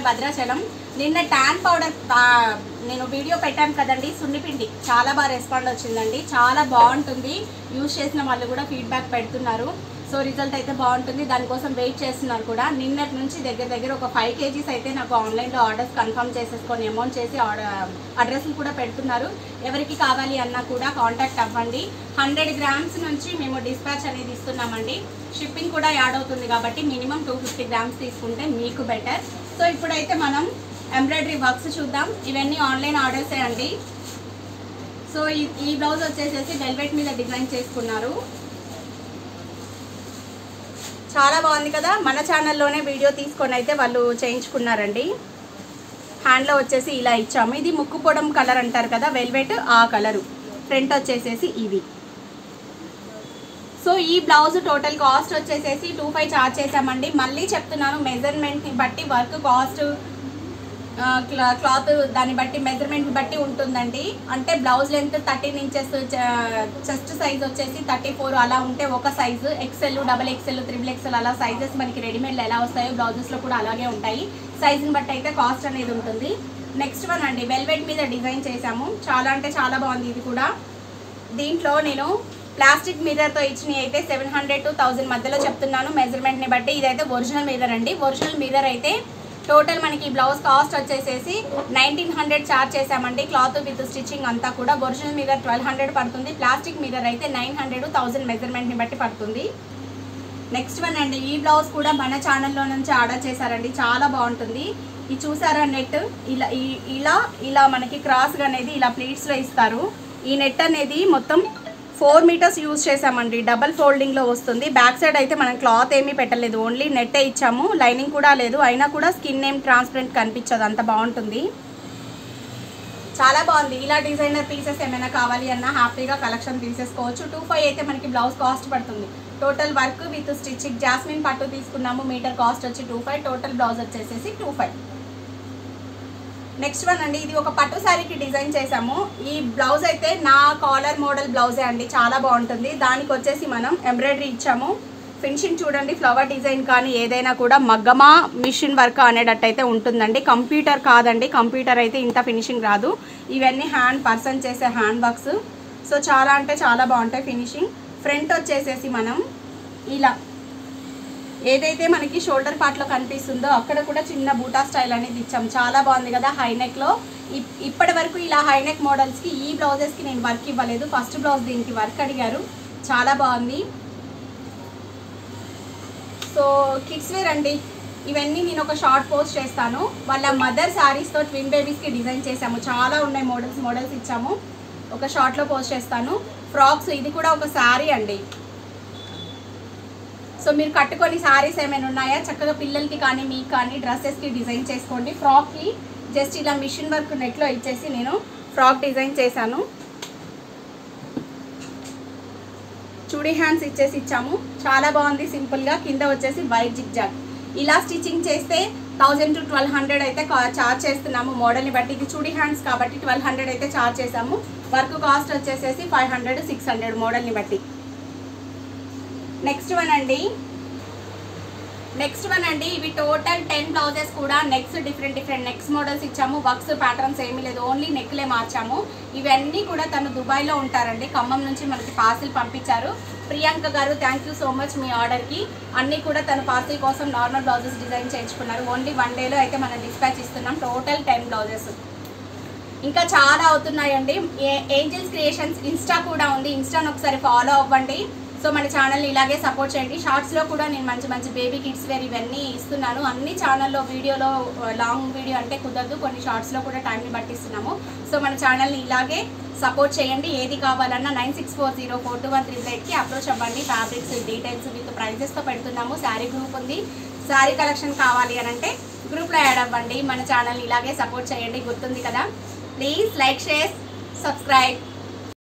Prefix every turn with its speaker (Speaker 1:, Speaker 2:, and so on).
Speaker 1: భద్రాచలం. నిన్న tan powder నేను video పెట్టాను కదండి, సున్నిపిండి చాలా బాగా రెస్పాండ్ వచ్చిందండి. చాలా బాగుంటుంది, యూజ్ చేసిన వాళ్ళు కూడా ఫీడ్బ్యాక్ పెడుతున్నారు. సో రిజల్ట్ అయితే బాగుంటుంది, దానికోసం వెయిట్ చేస్తున్నారు కూడా. నిన్నటి నుంచి దగ్గర ఒక 5 kgs అయితే నాకు ఆన్లైన్లో ఆర్డర్స్ కన్ఫర్మ్ చేసేసుకొని అమౌంట్ చేసి అడ్రస్లు కూడా పెడుతున్నారు. ఎవరికి కావాలి అన్నా కూడా కాంటాక్ట్ అవ్వండి. 100 grams నుంచి మేము డిస్పాచ్ అనేది ఇస్తున్నామండి. షిప్పింగ్ కూడా యాడ్ అవుతుంది కాబట్టి మినిమం 250 grams తీసుకుంటే మీకు బెటర్. సో ఇప్పుడైతే మనం ఎంబ్రాయిడరీ వర్క్స్ చూద్దాం. ఇవన్నీ ఆన్లైన్ ఆర్డర్సే అండి. సో ఈ బ్లౌజ్ వచ్చేసేసి వెల్వెట్ మీద డిజైన్ చేసుకున్నారు. చాలా బాగుంది కదా. మన ఛానల్లోనే వీడియో తీసుకొని అయితే వాళ్ళు చేయించుకున్నారండి. హ్యాండ్లో వచ్చేసి ఇలా ఇచ్చాము. ఇది ముక్కు పొడం కలర్ అంటారు కదా, వెల్వెట్ ఆ కలరు. ఫ్రంట్ వచ్చేసేసి ఇవి. సో ఈ బ్లౌజ్ టోటల్ కాస్ట్ వచ్చేసేసి 25 ఛార్జ్ చేసామండి. మళ్ళీ చెప్తున్నాను, మెజర్మెంట్ని బట్టి వర్క్ కాస్ట్, క్లాత్ దాన్ని బట్టి మెజర్మెంట్ బట్టి ఉంటుందండి. అంటే blouse length 13 inches, chest size వచ్చేసి 34 అలా ఉంటే ఒక సైజు. XL, XXL, XXL అలా సైజెస్ మనకి రెడీమేడ్లో ఎలా వస్తాయో బ్లౌజెస్లో కూడా అలాగే ఉంటాయి. సైజుని బట్టి అయితే కాస్ట్ అనేది ఉంటుంది. నెక్స్ట్ వన్ అండి, వెల్వెట్ మీద డిజైన్ చేసాము. చాలా అంటే చాలా బాగుంది ఇది కూడా. దీంట్లో నేను ప్లాస్టిక్ మిర్రర్తో ఇచ్చినవి అయితే 700 to 1000 మధ్యలో చెప్తున్నాను మెజర్మెంట్ని బట్టి. ఇదైతే ఒరిజినల్ మిర్రర్ అండి. ఒరిజినల్ మిర్రర్ అయితే టోటల్ మనకి బ్లౌజ్ కాస్ట్ వచ్చేసేసి 1900 ఛార్జ్ చేసామండి. క్లాత్ విత్ స్టిచ్చింగ్ అంతా కూడా. ఒరిజినల్ మిర్రర్ 1200 పడుతుంది. ప్లాస్టిక్ మిర్రర్ అయితే 900 to 1000 మెజర్మెంట్ని బట్టి పడుతుంది. నెక్స్ట్ వన్ అండి, ఈ బ్లౌజ్ కూడా మన ఛానల్లో నుంచి ఆర్డర్ చేశారండి. చాలా బాగుంటుంది. ఇది చూసారా నెట్, ఇలా మనకి క్రాస్గా అనేది ఇలా ప్లీట్స్లో ఇస్తారు. ఈ నెట్ అనేది మొత్తం 4 meters యూజ్ చేసామండి. డబల్ ఫోల్డింగ్లో వస్తుంది. బ్యాక్ సైడ్ అయితే మనం క్లాత్ ఏమీ పెట్టలేదు, ఓన్లీ నెట్టే ఇచ్చాము. లైనింగ్ కూడా లేదు. అయినా కూడా స్కిన్ ఏం ట్రాన్స్పరెంట్ కనిపించదు, అంత బాగుంటుంది. చాలా బాగుంది. ఇలా డిజైనర్ పీసెస్ ఏమైనా కావాలి అన్నా హ్యాపీగా కలెక్షన్ తీసేసుకోవచ్చు. 25 అయితే మనకి బ్లౌజ్ కాస్ట్ పడుతుంది. Total work with stitching jasmine పట్టు తీసుకున్నాము. మీటర్ కాస్ట్ వచ్చి 25. టోటల్ బ్లౌజ్ వచ్చేసేసి 25. నెక్స్ట్ వన్ అండి, ఇది ఒక పట్టు శారీకి డిజైన్ చేసాము. ఈ బ్లౌజ్ అయితే నా కాలర్ మోడల్ బ్లౌజే అండి. చాలా బాగుంటుంది. దానికి వచ్చేసి మనం ఎంబ్రాయిడరీ ఇచ్చాము. ఫినిషింగ్ చూడండి, ఫ్లవర్ డిజైన్ కానీ ఏదైనా కూడా మగ్గమా మిషన్ వర్క్ అనేటట్టు అయితే ఉంటుందండి. కంప్యూటర్ కాదండి, కంప్యూటర్ అయితే ఇంత ఫినిషింగ్ రాదు. ఇవన్నీ పర్సన్ చేసే హ్యాండ్ వర్క్స్. సో చాలా అంటే చాలా బాగుంటాయి ఫినిషింగ్. ఫ్రంట్ వచ్చేసేసి మనం ఇలా ఏదైతే మనకి షోల్డర్ పార్ట్లో కనిపిస్తుందో అక్కడ కూడా చిన్న బూటా స్టైల్ అనేది ఇచ్చాం. చాలా బాగుంది కదా. హైనెక్లో ఇప్పటి వరకు ఇలా హైనెక్ మోడల్స్కి ఈ బ్లౌజెస్కి నేను వర్క్ ఇవ్వలేదు. ఫస్ట్ బ్లౌజ్ దీనికి వర్క్ అడిగారు. చాలా బాగుంది. సో కిడ్స్ వేర్ అండి. ఇవన్నీ నేను ఒక షార్ట్ పోస్ట్ చేస్తాను. వాళ్ళ మదర్ శారీస్తో ట్విన్ బేబీస్కి డిజైన్ చేసాము. చాలా ఉన్నాయి మోడల్స్ ఇచ్చాము. ఒక షార్ట్లో పోస్ట్ చేస్తాను. ఫ్రాక్స్, ఇది కూడా ఒక శారీ అండి. సో మీరు కట్టుకొని శారీస్ ఏమైనా ఉన్నాయా, చక్కగా పిల్లలకి కానీ మీకు కానీ డ్రెస్సెస్కి డిజైన్ చేసుకోండి. ఫ్రాక్కి జస్ట్ ఇలా మిషన్ వర్క్ నెట్లో ఇచ్చేసి నేను ఫ్రాక్ డిజైన్ చేశాను. చూడీ హ్యాండ్స్ ఇచ్చాము. చాలా బాగుంది. సింపుల్గా కింద వచ్చేసి వైట్ జిగ్జాగ్. ఇలా స్టిచ్చింగ్ చేస్తే 1000 to 1200 అయితే ఛార్జ్ చేస్తున్నాము మోడల్ని బట్టి. ఇది చూడీ హ్యాండ్స్ కాబట్టి 1200 అయితే ఛార్జ్ చేసాము. వర్క్ కాస్ట్ వచ్చేసేసి 500 to 600 మోడల్ని బట్టి. నెక్స్ట్ వన్ అండి, ఇవి టోటల్ 10 బ్లౌజెస్ కూడా నెక్స్ డిఫరెంట్ నెక్స్ మోడల్స్ ఇచ్చాము. వర్క్స్ ప్యాటర్న్స్ ఏమీ లేదు, ఓన్లీ నెక్లే మార్చాము. ఇవన్నీ కూడా తను దుబాయ్లో ఉంటారండి. ఖమ్మం నుంచి మనకి పార్సిల్ పంపించారు. ప్రియాంక గారు, థ్యాంక్ యూ సో మచ్ మీ ఆర్డర్కి. అన్నీ కూడా తను పార్సిల్ కోసం నార్మల్ బ్లౌజెస్ డిజైన్ చేయించుకున్నారు. ఓన్లీ 1 dayలో అయితే మనం డిస్పాచ్ ఇస్తున్నాం. Total 10 blouses. ఇంకా చాలా అవుతున్నాయండి. ఏంజల్స్ క్రియేషన్స్ ఇన్స్టా కూడా ఉంది. ఇన్స్టాను ఒకసారి ఫాలో అవ్వండి. సో మన ఛానల్ని ఇలాగే సపోర్ట్ చేయండి. షార్ట్స్లో కూడా నేను మంచి బేబీ కిడ్స్ వేర్ ఇవన్నీ ఇస్తున్నాను. అన్ని ఛానల్లో వీడియోలో లాంగ్ వీడియో అంటే కుదరదు, కొన్ని షార్ట్స్లో కూడా టైంని పట్టిస్తున్నాము. సో మన ఛానల్ని ఇలాగే సపోర్ట్ చేయండి. ఏది కావాలన్నా 9640421338కి అప్రోచ్ అవ్వండి. ఫ్యాబ్రిక్స్ డీటెయిల్స్ విత్ ప్రైజెస్తో పెడుతున్నాము. శారీ గ్రూప్ ఉంది. శారీ కలెక్షన్ కావాలి అని అంటే గ్రూప్లో యాడ్ అవ్వండి. మన ఛానల్ని ఇలాగే సపోర్ట్ చేయండి. గుర్తుంది కదా. Please like, share, subscribe.